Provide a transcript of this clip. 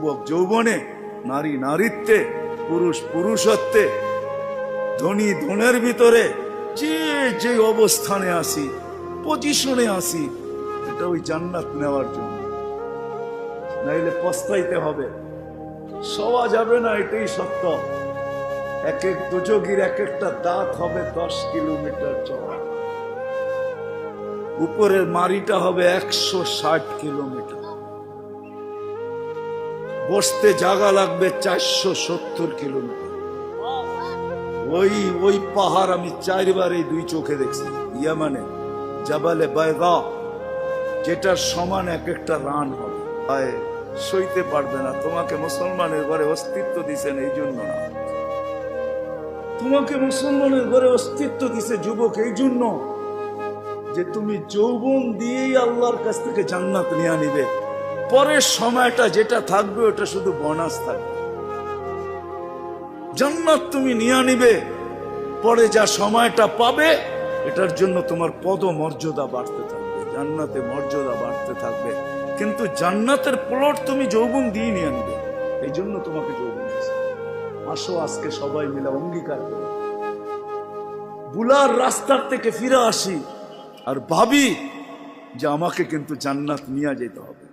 যুবক যৌবনে, নারী নারীত্বে, পুরুষ পুরুষত্বে, ধনী ধনের ভিতরে যে যে অবস্থানে আসি, পজিশনে আসি, এটা ওই জান্নাত নেওয়ার জন্য। নাইলে পস্তাইতে হবে, সওয়া যাবে না, এটাই সত্য। এক এক দুযোগীর এক একটা দাঁত হবে 10 কিলোমিটার চওড়া, উপরের মারিটা হবে 160 কিলোমিটার, বসতে জায়গা লাগবে 470 কিলোমিটার। ওই পাহাড় আমি 4 বার এই 2 চোখে দেখছি, ইয়ামানে জাবালে বাইদা, যেটার সমান এক একটা রান হবে। সইতে পারবে না। তোমাকে মুসলমানের ঘরে অস্তিত্ব দিছেন এই জন্য না, তোমাকে মুসলমানের ঘরে অস্তিত্ব দিছে যুবক এই জন্য যে তুমি যৌবন দিয়েই আল্লাহর কাছ থেকে জান্নাত নিয়ে নিবে। পরের সময়টা যেটা থাকবে ওটা শুধু বোনাস থাকবে। জান্নাত তুমি নিয়ে নিবে, পরে যা সময়টা পাবে এটার জন্য তোমার পদ মর্যাদা বাড়তে থাকবে, জান্নাতে মর্যাদা বাড়তে থাকবে। কিন্তু জান্নাতের প্লট তুমি যৌবন দিয়ে নিয়ে আনবে, এই জন্য তোমাকে যৌবন দিয়েছে। আসো আজকে সবাই মিলে অঙ্গীকার করে বুলার রাস্তার থেকে ফিরে আসি আর ভাবি যে আমাকে কিন্তু জান্নাত নিয়ে যেতে হবে।